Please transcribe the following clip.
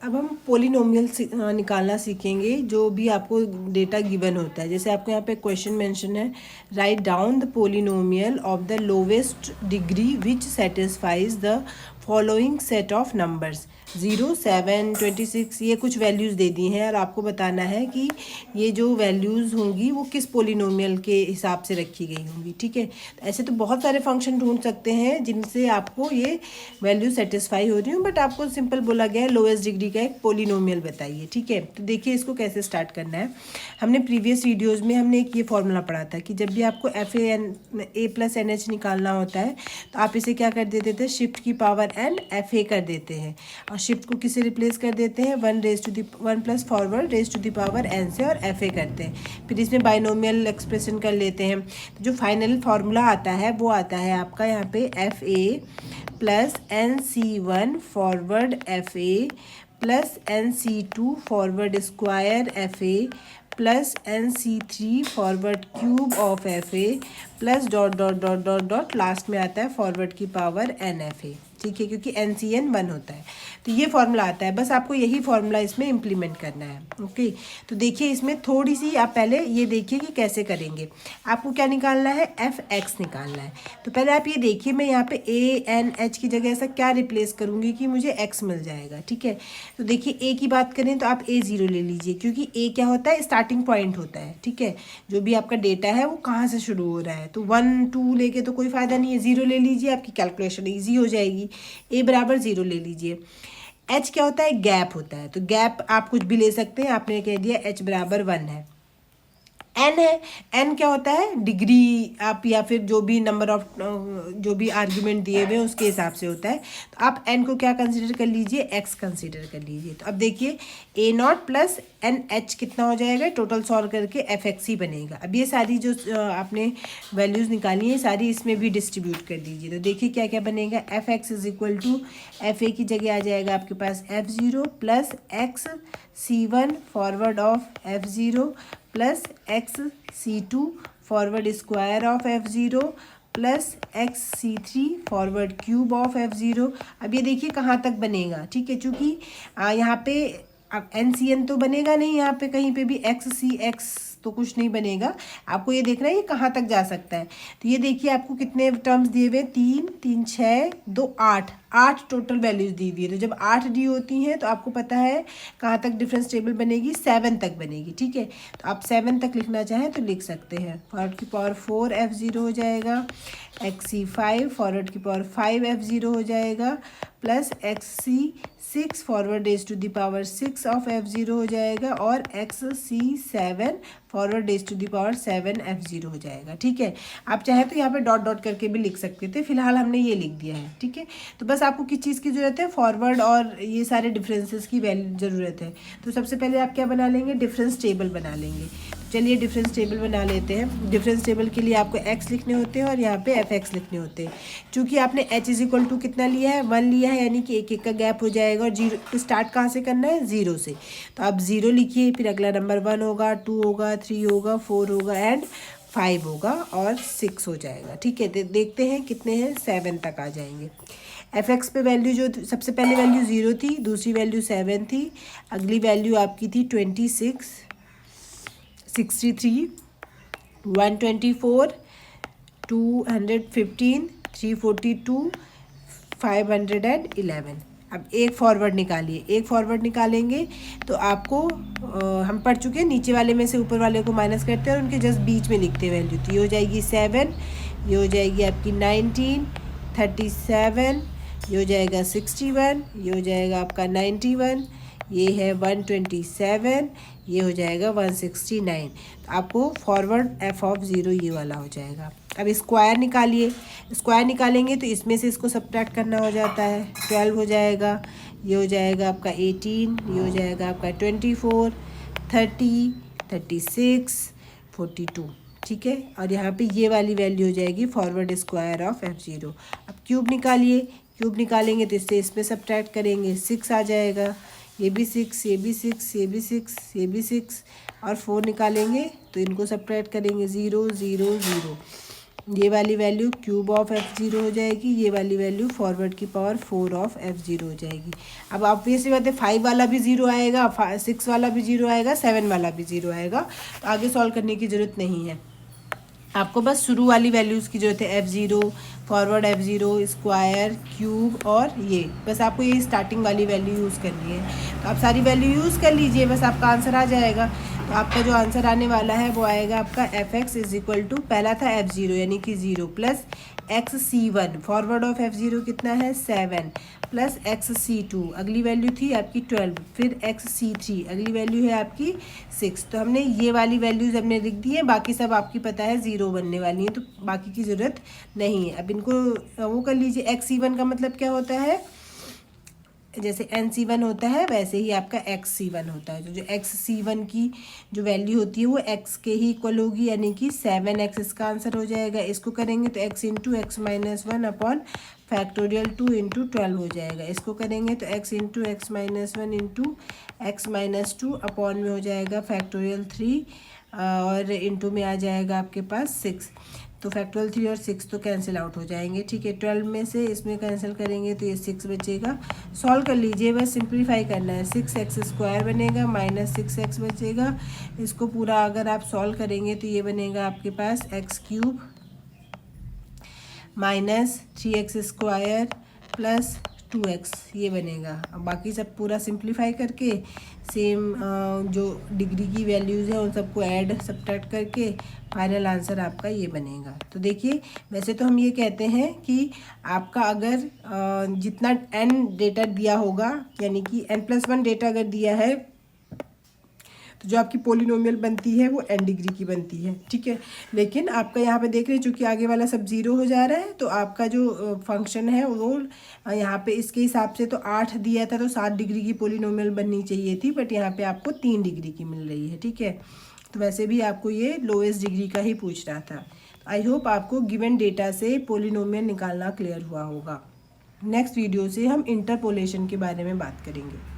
अब हम पोलिनोमियल निकालना सीखेंगे। जो भी आपको डेटा गिवन होता है, जैसे आपको यहाँ पे क्वेश्चन मेंशन है, write down the polynomial of the lowest degree which satisfies the following set of numbers 0, 7, 26। ये कुछ वैल्यूज़ दे दी हैं और आपको बताना है कि ये जो वैल्यूज़ होंगी वो किस पोलिनोमियल के हिसाब से रखी गई होंगी। ठीक है, तो ऐसे तो बहुत सारे फंक्शन ढूंढ सकते हैं जिनसे आपको ये वैल्यू सेटिस्फाई हो रही हूँ, बट आपको सिंपल बोला गया है लोएस्ट डिग्री का एक पोलिनोमियल बताइए। ठीक है, तो देखिए इसको कैसे स्टार्ट करना है। हमने प्रीवियस वीडियोज़ में हमने एक ये फॉर्मूला पढ़ा था कि जब भी आपको FA+NH निकालना होता है तो आप इसे क्या कर देते थे, शिफ्ट की पावर n FA कर देते हैं, और शिफ्ट को किससे रिप्लेस कर देते हैं, 1 plus forward raise to the power n से, और FA करते हैं। फिर इसमें बाइनोमियल एक्सप्रेशन कर लेते हैं। तो जो फाइनल फार्मूला आता है वो आता है आपका यहाँ पे FA+NC1 forward FA plus NC2 forward square FA plus NC3 forward cube of FA plus dot dot dot dot dot last में आता है फॉरवर्ड की पावर NFA। ठीक है, क्योंकि NCN 1 होता है। तो ये फॉर्मूला आता है, बस आपको यही फॉर्मूला इसमें इम्प्लीमेंट करना है। ओके, तो देखिए इसमें थोड़ी सी आप पहले ये देखिए कि कैसे करेंगे। आपको क्या निकालना है, FX निकालना है। तो पहले आप ये देखिए, मैं यहाँ पे ANH की जगह ऐसा क्या रिप्लेस करूँगी कि मुझे X मिल जाएगा। ठीक है, तो देखिए A की बात करें तो आप A0 ले लीजिए, क्योंकि A क्या होता है, स्टार्टिंग पॉइंट होता है। ठीक है, जो भी आपका डेटा है वो कहाँ से शुरू हो रहा है, तो 1, 2 लेके तो कोई फ़ायदा नहीं है, 0 ले लीजिए, आपकी कैलकुलेशन ईजी हो जाएगी। A बराबर 0 ले लीजिए। H क्या होता है, गैप होता है, तो गैप आप कुछ भी ले सकते हैं। आपने कह दिया H बराबर 1 है। n है, n क्या होता है, डिग्री आप, या फिर जो भी नंबर ऑफ जो भी आर्ग्यूमेंट दिए हुए हैं उसके हिसाब से होता है। तो आप n को क्या कंसीडर कर लीजिए, x कंसीडर कर लीजिए। तो अब देखिए A0 प्लस NH कितना हो जाएगा, टोटल सॉल्व करके FX ही बनेगा। अब ये सारी जो आपने वैल्यूज़ निकाली है सारी इसमें भी डिस्ट्रीब्यूट कर दीजिए। तो देखिए क्या क्या बनेगा, FX is equal to FA की जगह आ जाएगा आपके पास F0 plus XC1 forward of F0 plus XC2 forward square of F0 plus XC3 forward cube of F0। अब ये देखिए कहाँ तक बनेगा। ठीक है, चूँकि यहाँ पे अब NCN तो बनेगा नहीं, यहाँ पे कहीं पे भी XCX तो कुछ नहीं बनेगा। आपको ये देखना है ये कहाँ तक जा सकता है। तो ये देखिए आपको कितने टर्म्स दिए हुए, 3, 3, 6, 2, 8 टोटल वैल्यूज़ दी हुई है। तो जब 8 दी होती हैं तो आपको पता है कहाँ तक डिफरेंस टेबल बनेगी, 7 तक बनेगी। ठीक है, तो आप 7 तक लिखना चाहें तो लिख सकते हैं। फॉरवर्ड की पावर 4 F0 हो जाएगा, XC5 फॉरवर्ड की पावर 5 F0 हो जाएगा, plus XC6 forward raise to the power 6 of F0 हो जाएगा, और XC7 forward raise to the power 7 F0 हो जाएगा। ठीक है, आप चाहे तो यहाँ पे डॉट डॉट करके भी लिख सकते थे, फिलहाल हमने ये लिख दिया है। ठीक है, तो बस आपको किस चीज़ की ज़रूरत है, फॉरवर्ड और ये सारे डिफरेंसेस की वैल्यू ज़रूरत है। तो सबसे पहले आप क्या बना लेंगे, डिफरेंस टेबल बना लेंगे। चलिए डिफरेंस टेबल बना लेते हैं। डिफरेंस टेबल के लिए आपको x लिखने होते हैं और यहाँ पे FX लिखने होते हैं। चूँकि आपने h इज इक्वल टू कितना लिया है, 1 लिया है, यानी कि एक एक का गैप हो जाएगा, और 0 स्टार्ट कहाँ से करना है, 0 से। तो आप 0 लिखिए, फिर अगला नंबर 1 होगा, 2 होगा, 3 होगा, 4 होगा एंड 5 होगा, और 6 हो जाएगा। ठीक है, देखते हैं कितने हैं, 7 तक आ जाएंगे। FX पे वैल्यू जो सबसे पहले वैल्यू 0 थी, दूसरी वैल्यू 7 थी, अगली वैल्यू आपकी थी 26, 63, 124, 215, 342, 511। अब एक फॉरवर्ड निकालिए, एक फॉरवर्ड निकालेंगे तो आपको हम पढ़ चुके हैं, नीचे वाले में से ऊपर वाले को माइनस करते हैं और उनके जस्ट बीच में लिखते हैं वैल्यू। तो ये हो जाएगी 7, ये हो जाएगी आपकी 19, 37, ये हो जाएगा 61, ये हो जाएगा आपका 91, ये है 127, ये हो जाएगा 169। तो आपको फॉरवर्ड F(0) ये वाला हो जाएगा। अब स्क्वायर निकालिए, स्क्वायर निकालेंगे तो इसमें से इसको सब्ट्रैक्ट करना हो जाता है, 12 हो जाएगा, ये हो जाएगा आपका 18, ये हो जाएगा आपका 24, 30, 36, 42। ठीक है, और यहाँ पे ये वाली वैल्यू हो जाएगी फॉरवर्ड स्क्वायर ऑफ F(0). अब क्यूब निकालिए, क्यूब निकालेंगे तो इससे इसमें सब्ट्रैक्ट करेंगे, 6 आ जाएगा, ये भी 6, ये भी 6, ये भी 6, ये भी 6, और 4 निकालेंगे तो इनको सब्ट्रैक्ट करेंगे, 0, 0, 0, ये वाली वैल्यू क्यूब ऑफ f0 हो जाएगी, ये वाली वैल्यू फॉरवर्ड की पावर 4 ऑफ f0 हो जाएगी। अब ऑब्वियसली बात है 5 वाला भी 0 आएगा, 6 वाला भी 0 आएगा, 7 वाला भी 0 आएगा, तो आगे सॉल्व करने की ज़रूरत नहीं है। आपको बस शुरू वाली वैल्यूज़ की जरूरत है, f0, forward f0, square, cube और ये, बस आपको ये स्टार्टिंग वाली वैल्यू यूज़ करनी है। तो आप सारी वैल्यू यूज़ कर लीजिए, बस आपका आंसर आ जाएगा। तो आपका जो आंसर आने वाला है वो आएगा आपका f(x) इज इक्वल टू, पहला था f0 यानी कि 0 plus xc1, forward of f0 कितना है 7, प्लस xc2, अगली वैल्यू थी आपकी 12, फिर xc3, अगली वैल्यू है आपकी 6। तो हमने ये वाली वैल्यूज़ हमने लिख दी है, बाकी सब आपकी पता है 0 बनने वाली है, तो बाकी की ज़रूरत नहीं है। अब इनको वो कर लीजिए। xc1 का मतलब क्या होता है, जैसे nc1 होता है वैसे ही आपका xc1 होता है। तो जो xc1 की जो वैल्यू होती है वो x के ही इक्वल होगी, यानी कि 7x इसका आंसर हो जाएगा। इसको करेंगे तो x into x minus 1 upon factorial 2 into 12 हो जाएगा। इसको करेंगे तो x into x minus 1 into x minus 2 upon में हो जाएगा फैक्टोरियल 3, और इंटू में आ जाएगा आपके पास 6। तो फैक्टोरियल 3 और 6 तो कैंसिल आउट हो जाएंगे, ठीक है। 12 में से इसमें कैंसिल करेंगे तो ये 6 बचेगा। सॉल्व कर लीजिए, बस सिंप्लीफाई करना है। 6x² बनेगा, माइनस 6x बचेगा। इसको पूरा अगर आप सॉल्व करेंगे तो ये बनेगा आपके पास x³ minus 3x² plus 2x, ये बनेगा। अब बाकी सब पूरा सिंप्लीफाई करके सेम जो डिग्री की वैल्यूज़ है उन सबको ऐड सब्ट्रैक्ट करके फाइनल आंसर आपका ये बनेगा। तो देखिए, वैसे तो हम ये कहते हैं कि आपका अगर जितना n डेटा दिया होगा, यानी कि n+1 डेटा अगर दिया है, तो जो आपकी पोलिनोमियल बनती है वो n डिग्री की बनती है, ठीक है। लेकिन आपका यहाँ पे देख रहे हैं चूँकि आगे वाला सब 0 हो जा रहा है, तो आपका जो फंक्शन है वो यहाँ पे इसके हिसाब से तो 8 दिया था, तो 7 डिग्री की पोलिनोमियल बननी चाहिए थी, बट यहाँ पे आपको 3 डिग्री की मिल रही है, ठीक है। तो वैसे भी आपको ये लोएस्ट डिग्री का ही पूछ रहा था। आई होप आपको गिवन डेटा से पोलिनोमियल निकालना क्लियर हुआ होगा। नेक्स्ट वीडियो से हम इंटरपोलेशन के बारे में बात करेंगे।